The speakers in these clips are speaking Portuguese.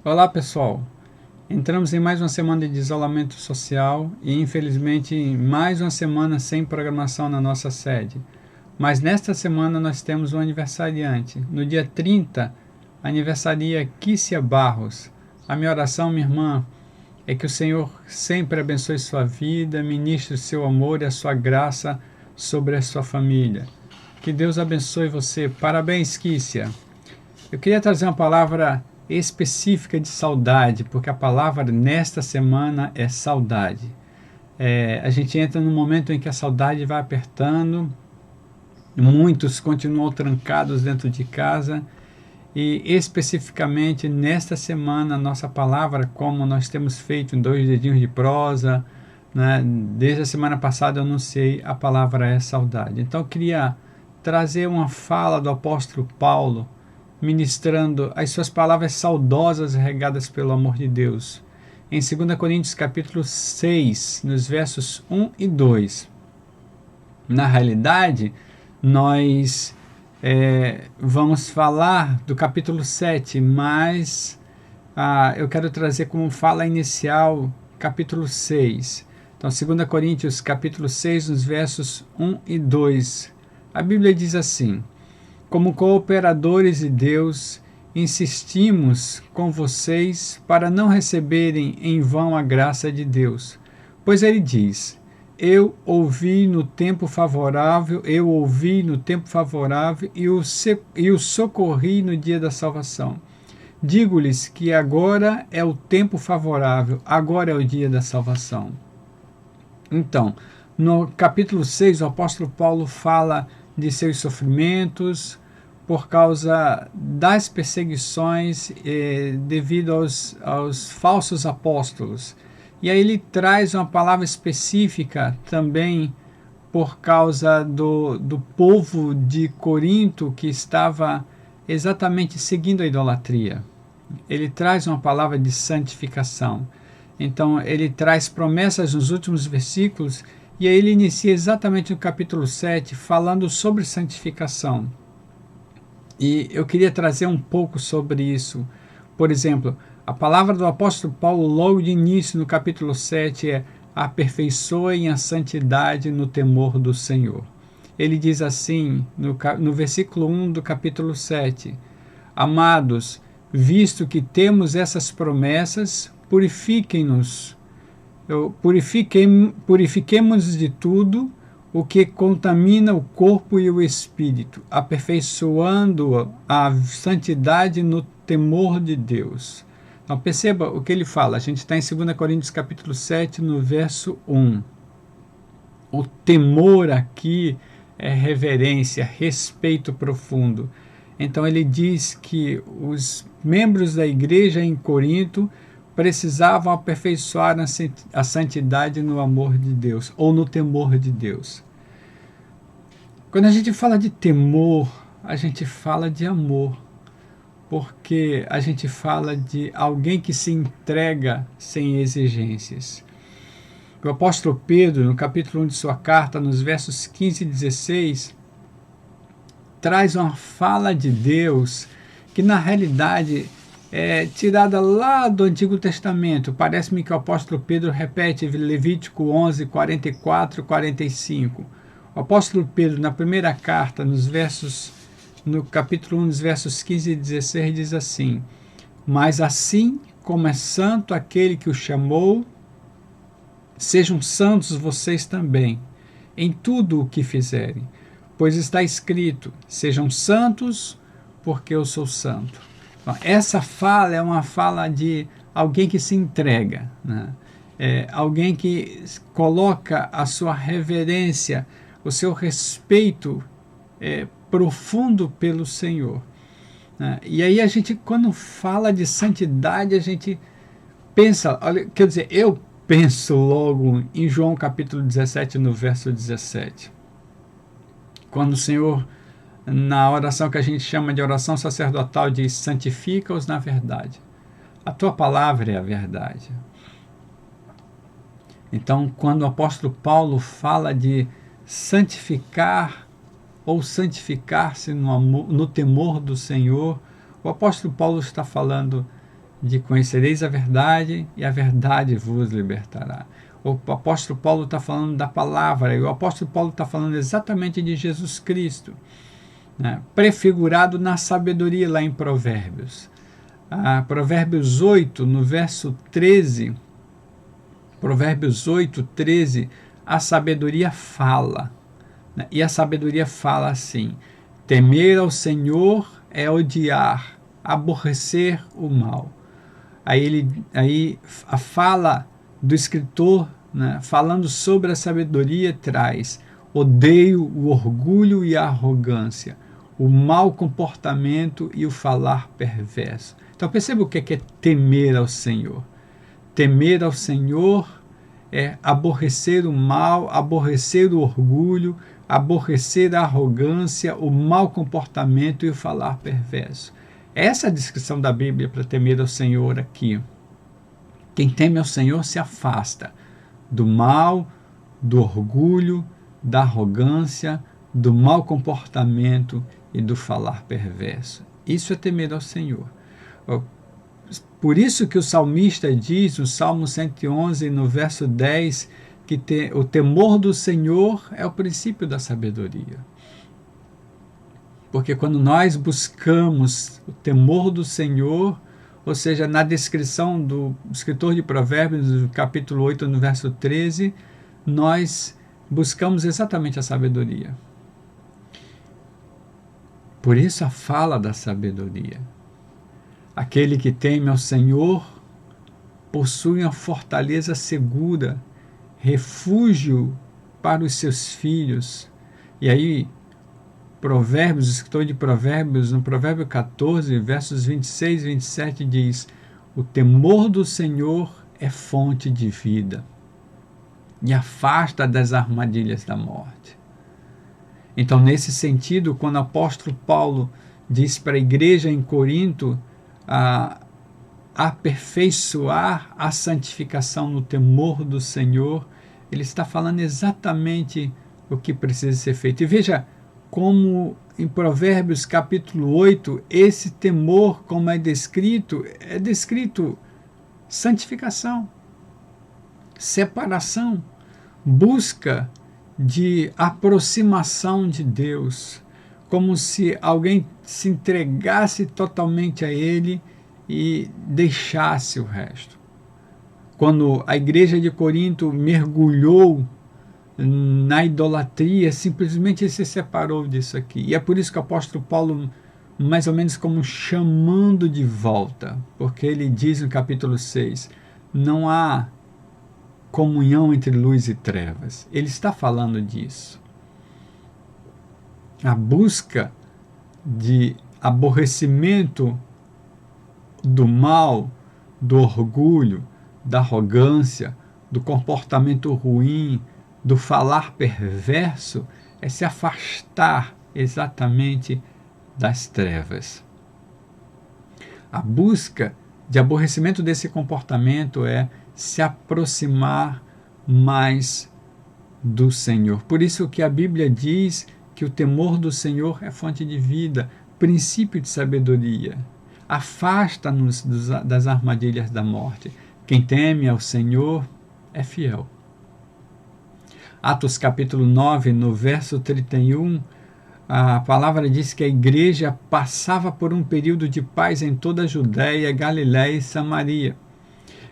Olá pessoal, entramos em mais uma semana de isolamento social e infelizmente mais uma semana sem programação na nossa sede. Mas nesta semana nós temos um aniversariante. No dia 30, aniversaria Kícia Barros. A minha oração, minha irmã, é que o Senhor sempre abençoe sua vida, ministre o seu amor e a sua graça sobre a sua família. Que Deus abençoe você. Parabéns, Kícia. Eu queria trazer uma palavra específica de saudade, porque a palavra nesta semana é saudade. A gente entra num momento em que a saudade vai apertando, muitos continuam trancados dentro de casa, e especificamente nesta semana, a nossa palavra, como nós temos feito em 2 dedinhos de prosa, né? Desde a semana passada eu anunciei a palavra é saudade. Então eu queria trazer uma fala do apóstolo Paulo, ministrando as suas palavras saudosas regadas pelo amor de Deus. Em 2 Coríntios capítulo 6, nos versos 1 e 2. Na realidade, nós vamos falar do capítulo 7, mas eu quero trazer como fala inicial capítulo 6. Então, 2 Coríntios capítulo 6, nos versos 1 e 2. A Bíblia diz assim: como cooperadores de Deus, insistimos com vocês para não receberem em vão a graça de Deus. Pois ele diz: eu ouvi no tempo favorável e o socorri no dia da salvação. Digo-lhes que agora é o tempo favorável, agora é o dia da salvação. Então, no capítulo 6, o apóstolo Paulo fala de seus sofrimentos por causa das perseguições devido aos falsos apóstolos. E aí ele traz uma palavra específica também por causa do povo de Corinto que estava exatamente seguindo a idolatria. Ele traz uma palavra de santificação. Então ele traz promessas nos últimos versículos e aí ele inicia exatamente no capítulo 7 falando sobre santificação. E eu queria trazer um pouco sobre isso. Por exemplo, a palavra do apóstolo Paulo logo de início no capítulo 7 é: aperfeiçoem a santidade no temor do Senhor. Ele diz assim no versículo 1 do capítulo 7: amados, visto que temos essas promessas, purifiquem-nos, purifiquemos de tudo o que contamina o corpo e o espírito, aperfeiçoando a santidade no temor de Deus. Então perceba o que ele fala. A gente está em 2 Coríntios capítulo 7, no verso 1. O temor aqui é reverência, respeito profundo. Então ele diz que os membros da igreja em Corinto precisavam aperfeiçoar a santidade no amor de Deus, ou no temor de Deus. Quando a gente fala de temor, a gente fala de amor, porque a gente fala de alguém que se entrega sem exigências. O apóstolo Pedro, no capítulo 1 de sua carta, nos versos 15 e 16, traz uma fala de Deus que na realidade é tirada lá do Antigo Testamento. Parece-me que o apóstolo Pedro repete Levítico 11, 44 e 45. O apóstolo Pedro, na primeira carta, no capítulo 1, nos versos 15 e 16, diz assim: mas assim como é santo aquele que o chamou, sejam santos vocês também, em tudo o que fizerem. Pois está escrito: sejam santos, porque eu sou santo. Então, essa fala é uma fala de alguém que se entrega, né? Alguém que coloca a sua reverência, o seu respeito profundo pelo Senhor, né? E aí a gente, quando fala de santidade, a gente pensa, quer dizer, eu penso logo em João capítulo 17, no verso 17. Quando o Senhor, na oração que a gente chama de oração sacerdotal, diz: santifica-os na verdade. A tua palavra é a verdade. Então, quando o apóstolo Paulo fala de santificar ou santificar-se no temor do Senhor, o apóstolo Paulo está falando de conhecereis a verdade e a verdade vos libertará. O apóstolo Paulo está falando da palavra, e o apóstolo Paulo está falando exatamente de Jesus Cristo, né? Prefigurado na sabedoria lá em Provérbios. Provérbios 8, no verso 13, Provérbios 8, 13, a sabedoria fala, né? E a sabedoria fala assim: temer ao Senhor é odiar, aborrecer o mal. Aí a fala do escritor, né, falando sobre a sabedoria, traz: odeio o orgulho e a arrogância, o mau comportamento e o falar perverso. Então perceba o que é temer ao Senhor. Temer ao Senhor é aborrecer o mal, aborrecer o orgulho, aborrecer a arrogância, o mau comportamento e o falar perverso. Essa é a descrição da Bíblia para temer ao Senhor aqui. Quem teme ao Senhor se afasta do mal, do orgulho, da arrogância, do mau comportamento e do falar perverso. Isso é temer ao Senhor. Por isso que o salmista diz, no Salmo 111, no verso 10, que o temor do Senhor é o princípio da sabedoria. Porque quando nós buscamos o temor do Senhor, ou seja, na descrição do escritor de Provérbios, no capítulo 8, no verso 13, nós buscamos exatamente a sabedoria. Por isso a fala da sabedoria. Aquele que teme ao Senhor possui uma fortaleza segura, refúgio para os seus filhos. E aí, Provérbios, o escritor de Provérbios, no Provérbio 14, versos 26 e 27, diz: o temor do Senhor é fonte de vida e afasta das armadilhas da morte. Então, nesse sentido, quando o apóstolo Paulo diz para a igreja em Corinto aperfeiçoar a santificação no temor do Senhor, ele está falando exatamente o que precisa ser feito. E veja como em Provérbios capítulo 8, esse temor, como é descrito santificação, separação, busca de aproximação de Deus, como se alguém se entregasse totalmente a Ele e deixasse o resto. Quando a igreja de Corinto mergulhou na idolatria, simplesmente se separou disso aqui. E é por isso que o apóstolo Paulo, mais ou menos como chamando de volta, porque ele diz no capítulo 6, não há comunhão entre luz e trevas. Ele está falando disso. A busca de aborrecimento do mal, do orgulho, da arrogância, do comportamento ruim, do falar perverso, é se afastar exatamente das trevas. A busca de aborrecimento desse comportamento é se aproximar mais do Senhor. Por isso que a Bíblia diz que o temor do Senhor é fonte de vida, princípio de sabedoria. Afasta-nos das armadilhas da morte. Quem teme ao Senhor é fiel. Atos capítulo 9, no verso 31, a palavra diz que a igreja passava por um período de paz em toda a Judéia, Galiléia e Samaria.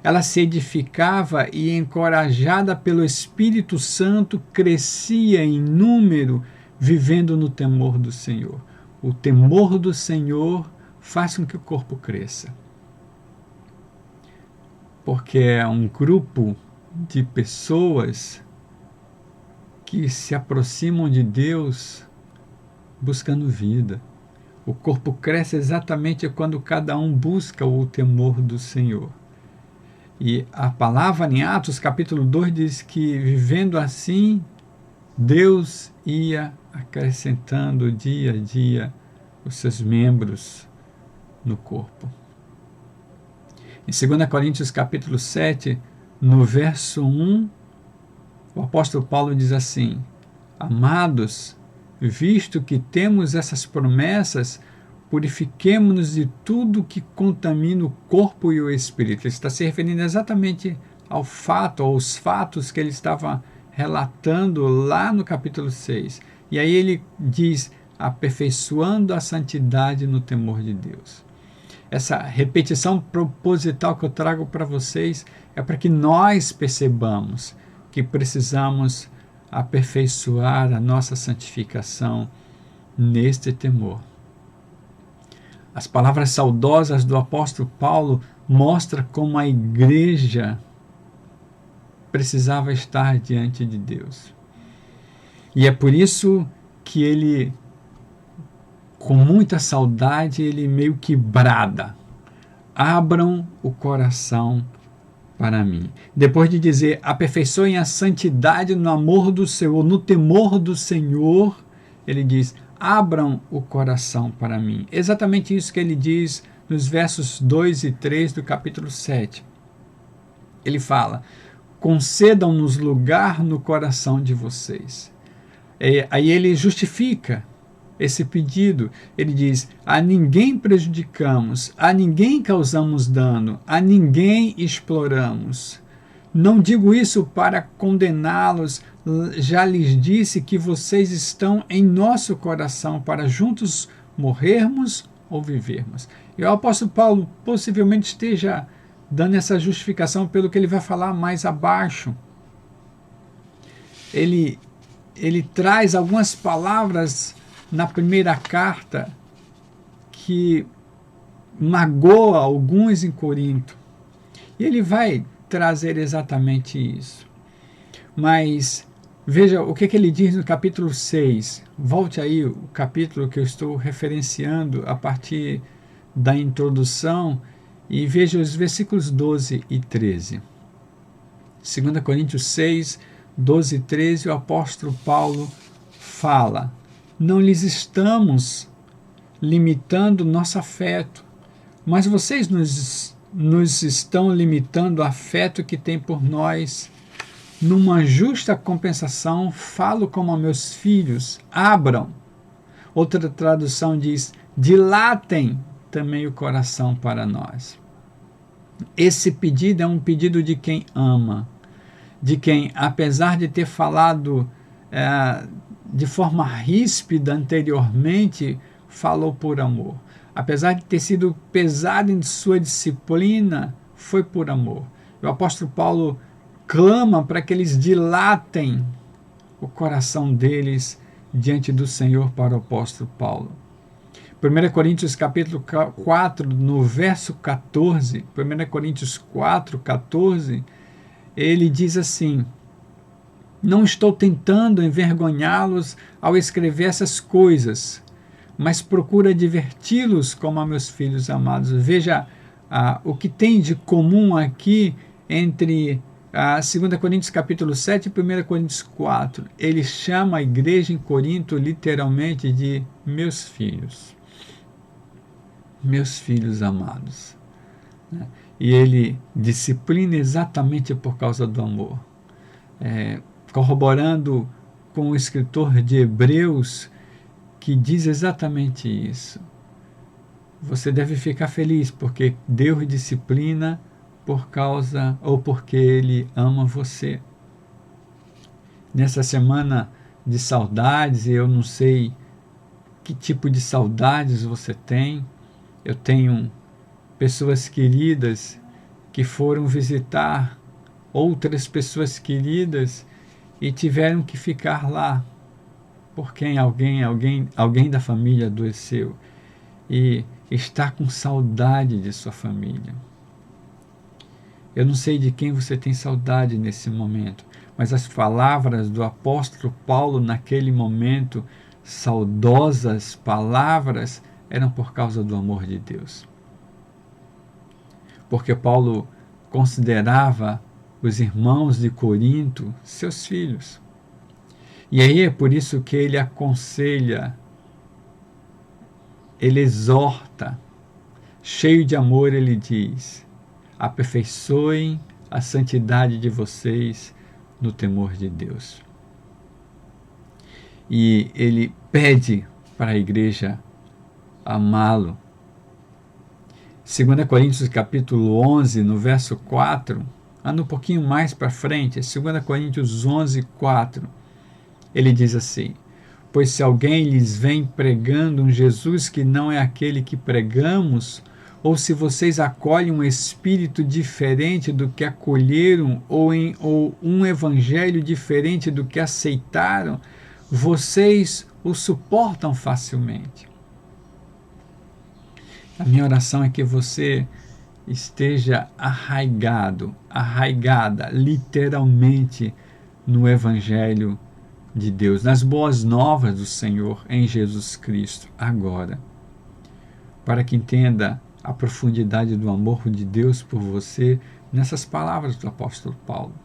Ela se edificava e, encorajada pelo Espírito Santo, crescia em número, vivendo no temor do Senhor. O temor do Senhor faz com que o corpo cresça. Porque é um grupo de pessoas que se aproximam de Deus buscando vida. O corpo cresce exatamente quando cada um busca o temor do Senhor. E a palavra em Atos capítulo 2 diz que, vivendo assim, Deus ia acrescentando dia a dia os seus membros no corpo. Em 2 Coríntios capítulo 7, no verso 1, o apóstolo Paulo diz assim: amados, visto que temos essas promessas, purifiquemo-nos de tudo que contamina o corpo e o espírito. Ele está se referindo exatamente ao fato, aos fatos que ele estava relatando lá no capítulo 6. E aí ele diz, aperfeiçoando a santidade no temor de Deus. Essa repetição proposital que eu trago para vocês é para que nós percebamos que precisamos aperfeiçoar a nossa santificação neste temor. As palavras saudosas do apóstolo Paulo mostram como a igreja precisava estar diante de Deus. E é por isso que ele, com muita saudade, ele meio que brada: abram o coração para mim. Depois de dizer, aperfeiçoem a santidade no amor do Senhor, no temor do Senhor, ele diz, abram o coração para mim. Exatamente isso que ele diz nos versos 2 e 3 do capítulo 7. Ele fala, concedam-nos lugar no coração de vocês. Aí ele justifica esse pedido. Ele diz, a ninguém prejudicamos, a ninguém causamos dano, a ninguém exploramos. Não digo isso para condená-los, já lhes disse que vocês estão em nosso coração para juntos morrermos ou vivermos. E o apóstolo Paulo possivelmente esteja dando essa justificação pelo que ele vai falar mais abaixo. Ele traz algumas palavras na primeira carta que magoa alguns em Corinto. E ele vai trazer exatamente isso. Mas veja o que ele diz no capítulo 6. Volte aí o capítulo que eu estou referenciando a partir da introdução e veja os versículos 12 e 13. 2 Coríntios 6, 12 e 13, o apóstolo Paulo fala, não lhes estamos limitando nosso afeto, mas vocês nos estão limitando o afeto que tem por nós. Numa justa compensação, falo como a meus filhos, abram. Outra tradução diz, dilatem também o coração para nós. Esse pedido é um pedido de quem ama, de quem, apesar de ter falado de forma ríspida anteriormente, falou por amor. Apesar de ter sido pesado em sua disciplina, foi por amor. O apóstolo Paulo clama para que eles dilatem o coração deles diante do Senhor para o apóstolo Paulo. 1 Coríntios capítulo 4, no verso 14, 1 Coríntios 4, 14, ele diz assim, não estou tentando envergonhá-los ao escrever essas coisas, mas procuro diverti-los como a meus filhos amados. Veja o que tem de comum aqui entre 2 Coríntios capítulo 7 e 1 Coríntios 4. Ele chama a igreja em Corinto literalmente de meus filhos amados. E ele disciplina exatamente por causa do amor. Corroborando com o escritor de Hebreus, que diz exatamente isso. Você deve ficar feliz, porque Deus disciplina por causa ou porque Ele ama você. Nessa semana de saudades, eu não sei que tipo de saudades você tem. Eu tenho pessoas queridas que foram visitar outras pessoas queridas e tiveram que ficar lá porque alguém da família adoeceu e está com saudade de sua família. Eu não sei de quem você tem saudade nesse momento, mas as palavras do apóstolo Paulo naquele momento, saudosas palavras, eram por causa do amor de Deus. Porque Paulo considerava os irmãos de Corinto seus filhos. E aí é por isso que ele aconselha, ele exorta, cheio de amor, ele diz, aperfeiçoem a santidade de vocês no temor de Deus. E ele pede para a igreja amá-lo. 2 Coríntios capítulo 11, no verso 4, anda um pouquinho mais para frente, 2 Coríntios 11, 4, ele diz assim: pois se alguém lhes vem pregando um Jesus que não é aquele que pregamos, ou se vocês acolhem um espírito diferente do que acolheram, ou um evangelho diferente do que aceitaram, vocês o suportam facilmente. A minha oração é que você esteja arraigada, literalmente, no Evangelho de Deus, nas boas novas do Senhor em Jesus Cristo, agora, para que entenda a profundidade do amor de Deus por você nessas palavras do apóstolo Paulo.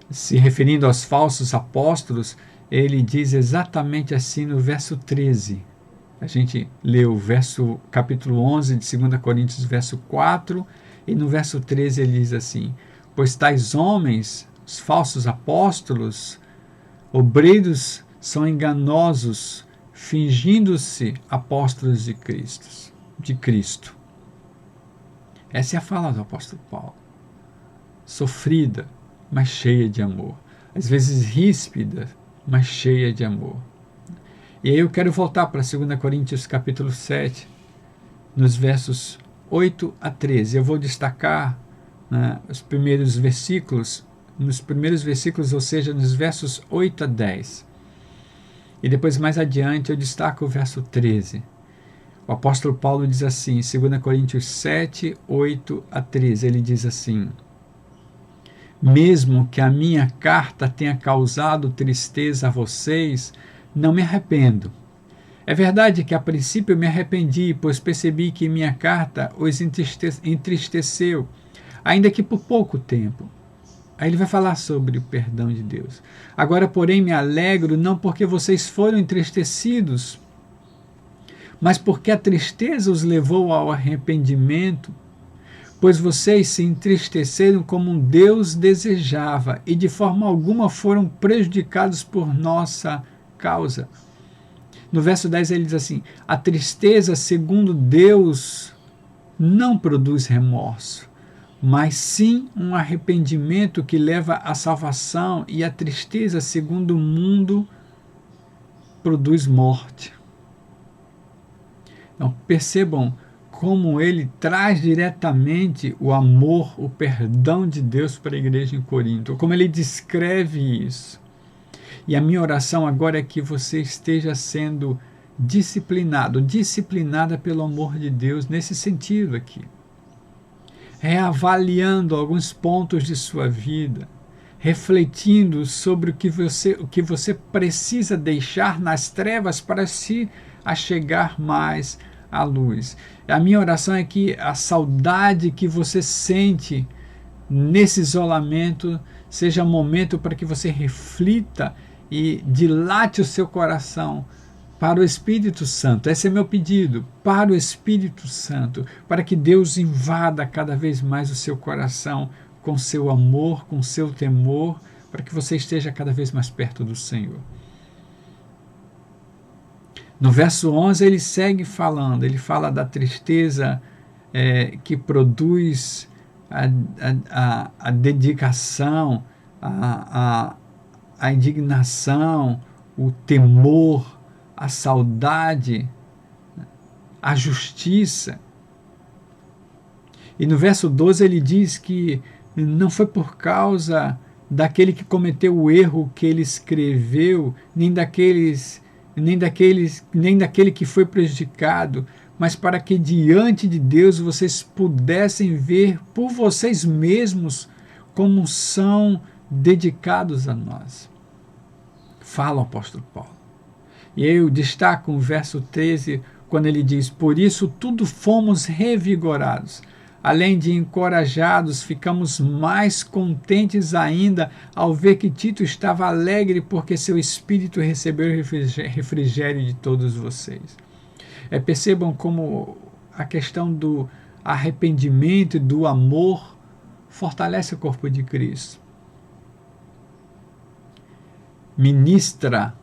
Se referindo aos falsos apóstolos, ele diz exatamente assim no verso 13. A gente leu o capítulo 11 de 2 Coríntios, verso 4, e no verso 13 ele diz assim: pois tais homens, os falsos apóstolos, obreiros, são enganosos, fingindo-se apóstolos de Cristo. Essa é a fala do apóstolo Paulo. Sofrida, mas cheia de amor. Às vezes ríspida, mas cheia de amor. E aí eu quero voltar para 2 Coríntios capítulo 7, nos versos 8 a 13. Eu vou destacar os primeiros versículos, ou seja, nos versos 8 a 10. E depois, mais adiante, eu destaco o verso 13. O apóstolo Paulo diz assim, 2 Coríntios 7, 8 a 13, ele diz assim: mesmo que a minha carta tenha causado tristeza a vocês, não me arrependo. É verdade que a princípio me arrependi, pois percebi que minha carta os entristeceu, ainda que por pouco tempo. Aí ele vai falar sobre o perdão de Deus. Agora, porém, me alegro não porque vocês foram entristecidos, mas porque a tristeza os levou ao arrependimento, pois vocês se entristeceram como Deus desejava e de forma alguma foram prejudicados por nossa causa. No verso 10 ele diz assim: a tristeza segundo Deus não produz remorso, mas sim um arrependimento que leva à salvação, e a tristeza segundo o mundo produz morte. Então percebam como ele traz diretamente o amor, o perdão de Deus para a igreja em Corinto, como ele descreve isso. E a minha oração agora é que você esteja sendo disciplinada pelo amor de Deus nesse sentido aqui. Reavaliando alguns pontos de sua vida, refletindo sobre o que você precisa deixar nas trevas para se achegar mais à luz. A minha oração é que a saudade que você sente nesse isolamento seja momento para que você reflita e dilate o seu coração para o Espírito Santo. Esse é meu pedido, para o Espírito Santo, para que Deus invada cada vez mais o seu coração com seu amor, com seu temor, para que você esteja cada vez mais perto do Senhor. No verso 11 ele segue falando, ele fala da tristeza que produz a dedicação, a indignação, o temor, a saudade, a justiça. E no verso 12 ele diz que não foi por causa daquele que cometeu o erro que ele escreveu, nem daquele que foi prejudicado, mas para que diante de Deus vocês pudessem ver por vocês mesmos como são dedicados a nós. Fala o apóstolo Paulo. E eu destaco o verso 13, quando ele diz: por isso tudo fomos revigorados. Além de encorajados, ficamos mais contentes ainda ao ver que Tito estava alegre porque seu espírito recebeu o refrigério de todos vocês. Percebam como a questão do arrependimento e do amor fortalece o corpo de Cristo. Ministrar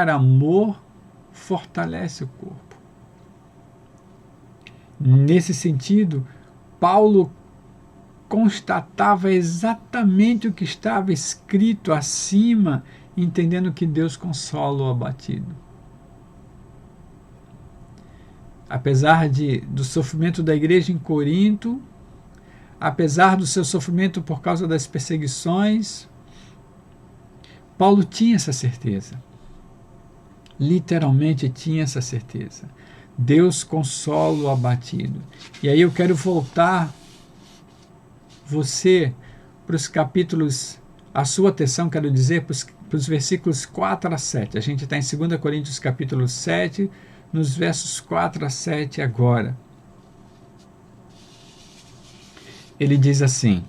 amor fortalece o corpo. Nesse sentido, Paulo constatava exatamente o que estava escrito acima, entendendo que Deus consola o abatido. Apesar do sofrimento da igreja em Corinto, apesar do seu sofrimento por causa das perseguições, Paulo tinha essa certeza. Literalmente tinha essa certeza. Deus consola o abatido. E aí eu quero voltar você para os capítulos, a sua atenção, quero dizer, para os versículos 4 a 7. A gente está em 2 Coríntios capítulo 7, nos versos 4 a 7 agora. Ele diz assim: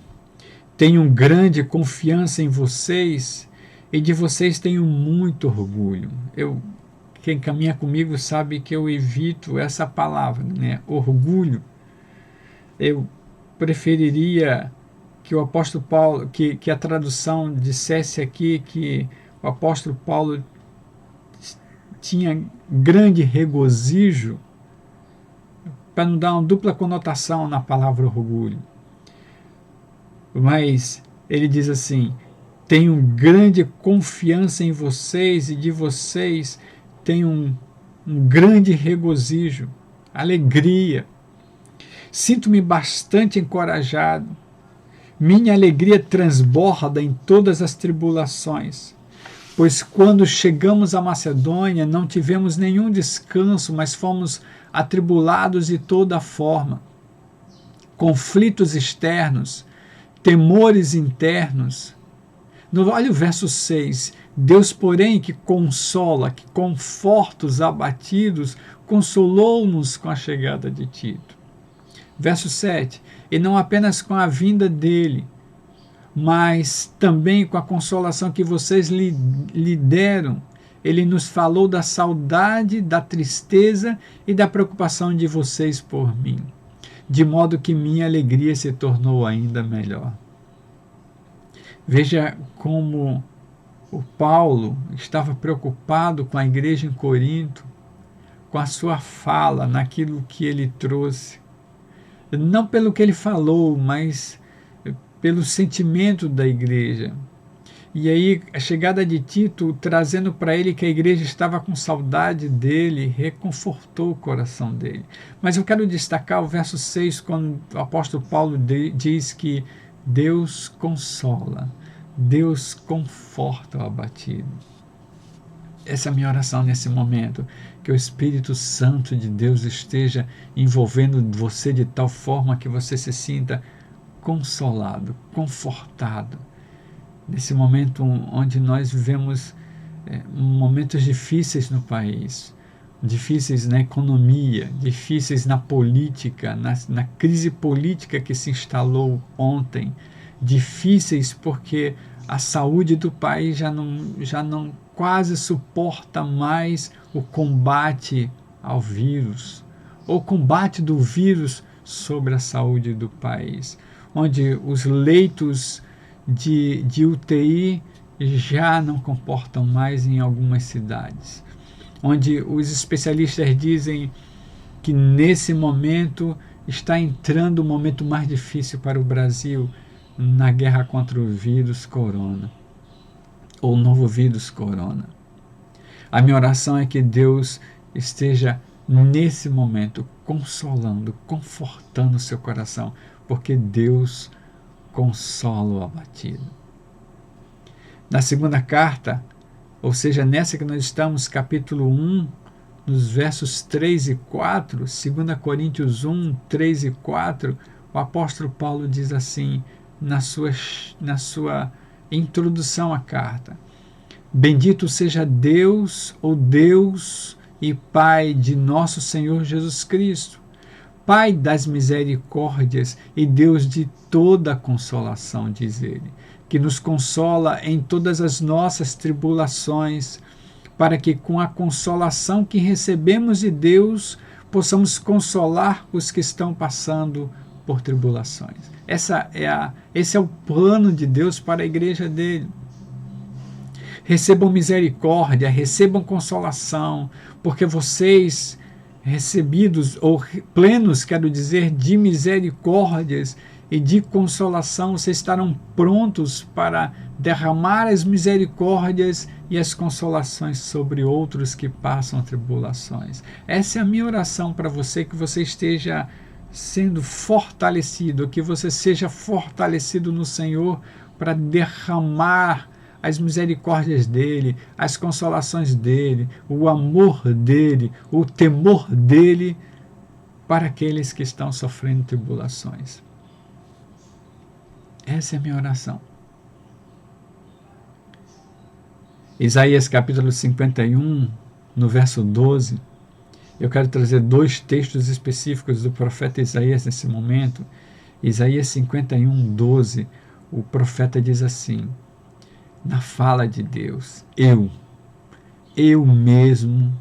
tenho grande confiança em vocês e de vocês tenho muito orgulho. Quem caminha comigo sabe que eu evito essa palavra, né? Orgulho. Eu preferiria que o apóstolo Paulo, que a tradução dissesse aqui que o apóstolo Paulo tinha grande regozijo, para não dar uma dupla conotação na palavra orgulho. Mas ele diz assim: tenho grande confiança em vocês e de vocês tenho um grande regozijo, alegria. Sinto-me bastante encorajado. Minha alegria transborda em todas as tribulações, pois quando chegamos à Macedônia não tivemos nenhum descanso, mas fomos atribulados de toda forma. Conflitos externos, temores internos. Olha o verso 6. Deus, porém, que consola, que conforta os abatidos, consolou-nos com a chegada de Tito. Verso 7. E não apenas com a vinda dele, mas também com a consolação que vocês lhe deram. Ele nos falou da saudade, da tristeza e da preocupação de vocês por mim, de modo que minha alegria se tornou ainda melhor. Veja como o Paulo estava preocupado com a igreja em Corinto, com a sua fala, naquilo que ele trouxe. Não pelo que ele falou, mas pelo sentimento da igreja. E aí a chegada de Tito, trazendo para ele que a igreja estava com saudade dele, reconfortou o coração dele. Mas eu quero destacar o verso 6, quando o apóstolo Paulo diz que Deus consola, Deus conforta o abatido. Essa é a minha oração nesse momento, que o Espírito Santo de Deus esteja envolvendo você de tal forma que você se sinta consolado, confortado. Nesse momento onde nós vivemos momentos difíceis no país, difíceis na economia, difíceis na política, na crise política que se instalou ontem, difíceis porque a saúde do país já não quase suporta mais o combate ao vírus, ou o combate do vírus sobre a saúde do país, onde os leitos de UTI já não comportam mais em algumas cidades, onde os especialistas dizem que nesse momento está entrando o momento mais difícil para o Brasil na guerra contra o vírus corona, ou novo vírus corona. A minha oração é que Deus esteja nesse momento consolando, confortando o seu coração, porque Deus consola o abatido. Na segunda carta, ou seja, nessa que nós estamos, capítulo 1, nos versos 3 e 4, 2 Coríntios 1, 3 e 4, o apóstolo Paulo diz assim, na sua introdução à carta: bendito seja Deus, o Deus e Pai de nosso Senhor Jesus Cristo, Pai das misericórdias e Deus de toda consolação, diz ele, que nos consola em todas as nossas tribulações, para que com a consolação que recebemos de Deus, possamos consolar os que estão passando por tribulações. Esse é o plano de Deus para a igreja dele. recebam misericórdia, recebam consolação, porque vocês, recebidos ou plenos, quero dizer, de misericórdias e de consolação, vocês estarão prontos para derramar as misericórdias e as consolações sobre outros que passam tribulações. Essa é a minha oração para você, que você esteja sendo fortalecido, que você seja fortalecido no Senhor para derramar as misericórdias dele, as consolações dele, o amor dele, o temor dele para aqueles que estão sofrendo tribulações. Essa é a minha oração. Isaías capítulo 51, no verso 12, eu quero trazer 2 textos específicos do profeta Isaías nesse momento. Isaías 51, 12, o profeta diz assim, na fala de Deus, eu mesmo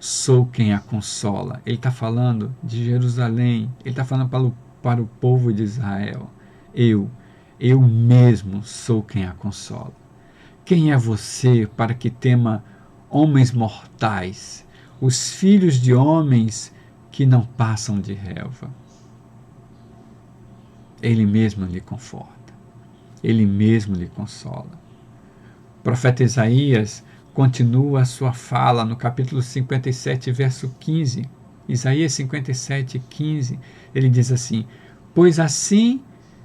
sou quem a consola. Ele está falando de Jerusalém, ele está falando para o povo de Israel. Eu mesmo sou quem a consola. Quem é você para que tema homens mortais, os filhos de homens que não passam de relva? Ele mesmo lhe conforta, ele mesmo lhe consola. O profeta Isaías continua a sua fala no capítulo 57, verso 15. Isaías 57, 15, ele diz assim, pois assim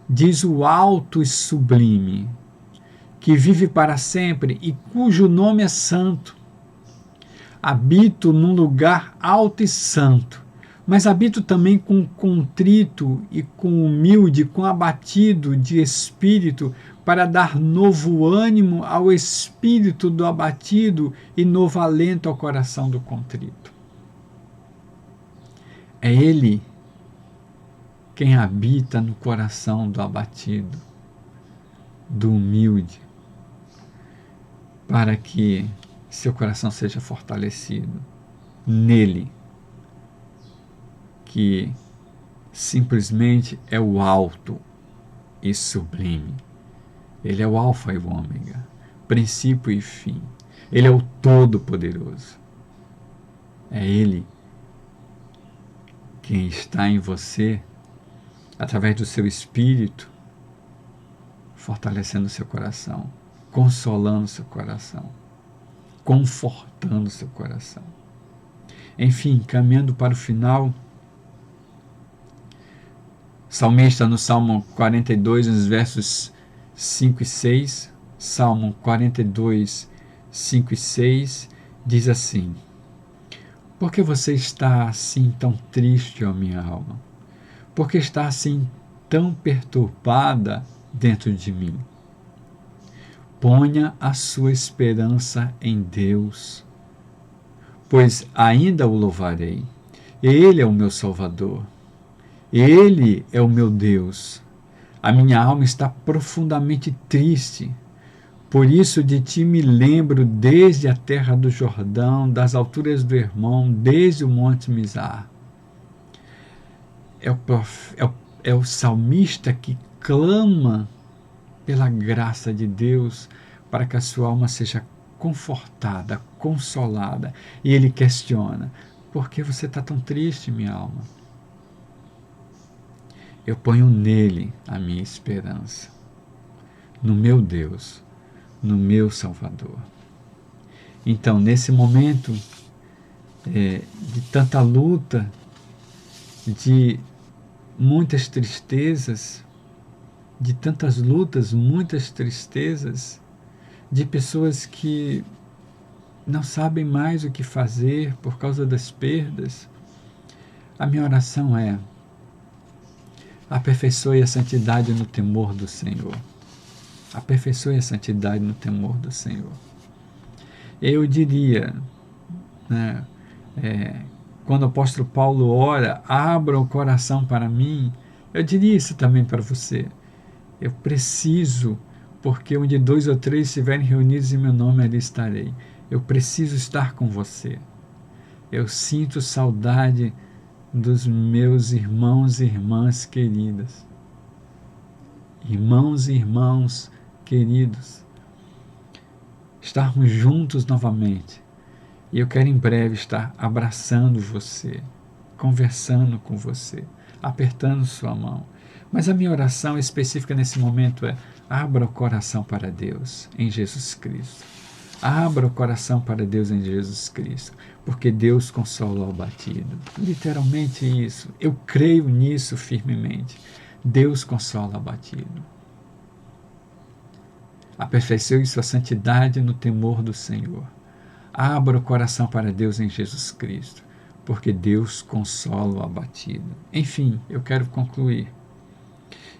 diz o alto e sublime, que vive para sempre e cujo nome é santo. Habito num lugar alto e santo, mas habito também com contrito e com humilde, com abatido de espírito, para dar novo ânimo ao espírito do abatido e novo alento ao coração do contrito. É Ele quem habita no coração do abatido, do humilde, para que seu coração seja fortalecido nele, que simplesmente é o alto e sublime. Ele é o alfa e o ômega, princípio e fim. Ele é o todo-poderoso. É Ele quem está em você, através do seu espírito, fortalecendo o seu coração, consolando o seu coração, confortando o seu coração. Enfim, caminhando para o final, salmista no Salmo 42, nos versos 5 e 6, Salmo 42, 5 e 6, diz assim, por que você está assim tão triste, ó minha alma? Por que está assim tão perturbada dentro de mim? Ponha a sua esperança em Deus, pois ainda o louvarei. Ele é o meu Salvador. Ele é o meu Deus. A minha alma está profundamente triste. Por isso de ti me lembro desde a terra do Jordão, das alturas do Hermon, desde o monte Mizar. É o salmista que clama pela graça de Deus para que a sua alma seja confortada, consolada. E ele questiona, por que você está tão triste, minha alma? Eu ponho nele a minha esperança, no meu Deus, no meu Salvador. Então, nesse momento de tanta luta, de muitas tristezas, de tantas lutas, muitas tristezas, de pessoas que não sabem mais o que fazer por causa das perdas, a minha oração é: aperfeiçoe a santidade no temor do Senhor. Aperfeiçoe a santidade no temor do Senhor. Eu diria, né, quando o apóstolo Paulo ora, abra o coração para mim, eu diria isso também para você. Eu preciso, porque onde 2 ou 3 estiverem reunidos em meu nome, ali estarei. Eu preciso estar com você. Eu sinto saudade dos meus irmãos e irmãs queridas. Irmãos e irmãos queridos. estarmos juntos novamente. E eu quero em breve estar abraçando você, conversando com você, apertando sua mão. Mas a minha oração específica nesse momento é: abra o coração para Deus em Jesus Cristo. Abra o coração para Deus em Jesus Cristo, porque Deus consola o abatido. Literalmente isso. Eu creio nisso firmemente. Deus consola o abatido. Aperfeiçoe sua santidade no temor do Senhor. Abra o coração para Deus em Jesus Cristo, porque Deus consola o abatido. Enfim, eu quero concluir.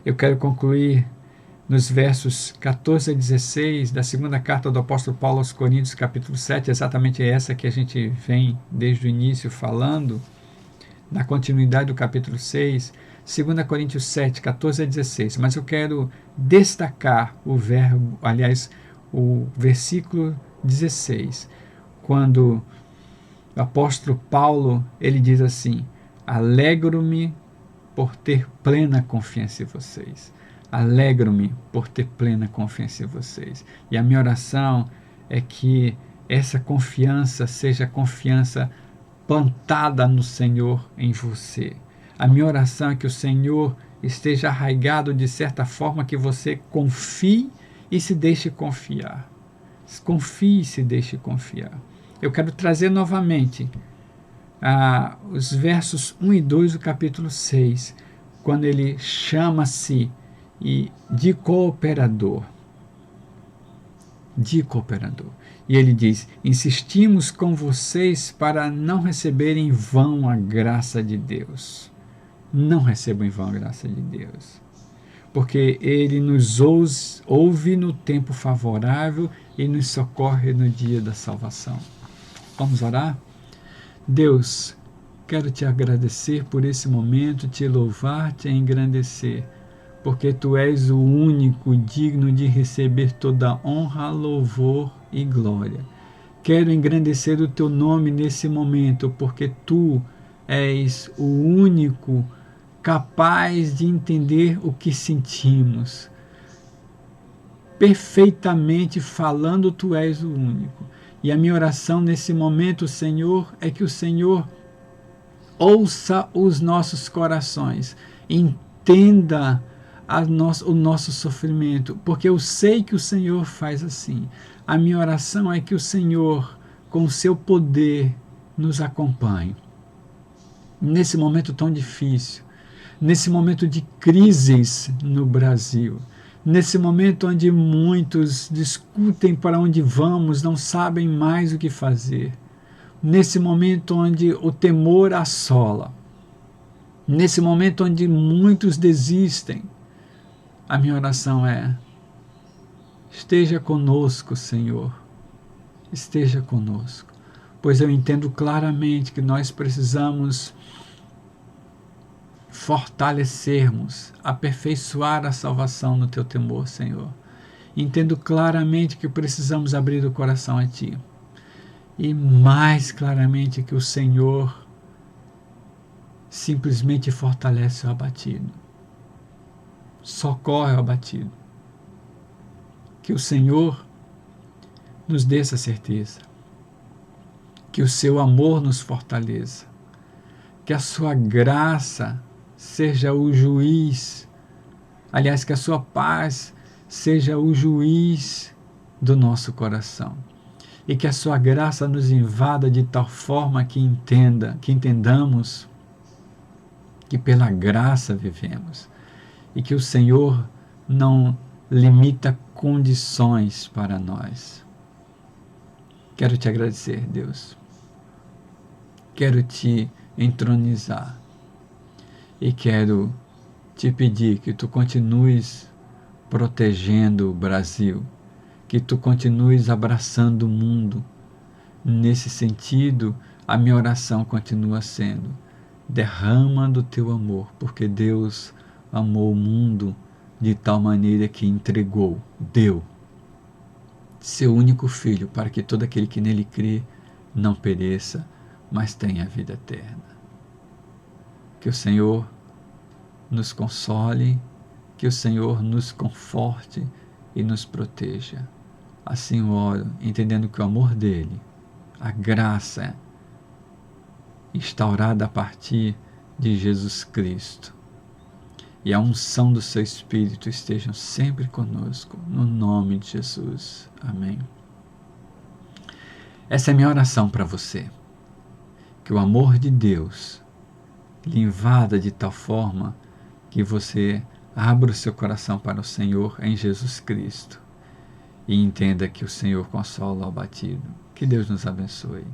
Eu quero concluir nos versos 14 a 16 da segunda carta do apóstolo Paulo aos Coríntios, capítulo 7, exatamente essa que a gente vem desde o início falando, na continuidade do capítulo 6, 2 Coríntios 7, 14 a 16. Mas eu quero destacar o versículo 16, quando o apóstolo Paulo, ele diz assim: alegro-me por ter plena confiança em vocês. Alegro-me por ter plena confiança em vocês. E a minha oração é que essa confiança seja confiança plantada no Senhor em você. A minha oração é que o Senhor esteja arraigado de certa forma que você confie e se deixe confiar. Confie e se deixe confiar. Eu quero trazer novamente os versos 1 e 2 do capítulo 6, quando ele chama-se de cooperador. De cooperador. E ele diz: insistimos com vocês para não receberem em vão a graça de Deus. Não recebam em vão a graça de Deus. Porque ele nos ouve no tempo favorável e nos socorre no dia da salvação. Vamos orar? Deus, quero te agradecer por esse momento, te louvar, te engrandecer, porque tu és o único digno de receber toda honra, louvor e glória. Quero engrandecer o teu nome nesse momento, porque tu és o único capaz de entender o que sentimos. Perfeitamente falando, tu és o único. E a minha oração nesse momento, Senhor, é que o Senhor ouça os nossos corações, entenda o nosso sofrimento, porque eu sei que o Senhor faz assim. A minha oração é que o Senhor, com o seu poder, nos acompanhe. Nesse momento tão difícil, nesse momento de crises no Brasil, nesse momento onde muitos discutem para onde vamos, não sabem mais o que fazer, nesse momento onde o temor assola, nesse momento onde muitos desistem, a minha oração é: esteja conosco, Senhor, esteja conosco, pois eu entendo claramente que nós precisamos fortalecermos, aperfeiçoar a salvação no teu temor, Senhor. Entendo claramente que precisamos abrir o coração a ti. E mais claramente que o Senhor simplesmente fortalece o abatido. Socorre o abatido. Que o Senhor nos dê essa certeza. Que o seu amor nos fortaleça. Que a sua graça seja o juiz, aliás, que a sua paz seja o juiz do nosso coração. E que a sua graça nos invada de tal forma que entendamos que pela graça vivemos. E que o Senhor não limita condições para nós. Quero te agradecer, Deus. Quero te entronizar. E quero te pedir que tu continues protegendo o Brasil, que tu continues abraçando o mundo. Nesse sentido, a minha oração continua sendo: derrama do teu amor, porque Deus amou o mundo de tal maneira que deu seu único Filho, para que todo aquele que nele crê não pereça, mas tenha a vida eterna. Que o Senhor nos console, que o Senhor nos conforte e nos proteja. Assim eu oro, entendendo que o amor dele, a graça instaurada a partir de Jesus Cristo e a unção do seu Espírito estejam sempre conosco, no nome de Jesus. Amém. Essa é a minha oração para você. Que o amor de Deus lhe invada de tal forma que você abra o seu coração para o Senhor em Jesus Cristo e entenda que o Senhor consola o abatido. Que Deus nos abençoe.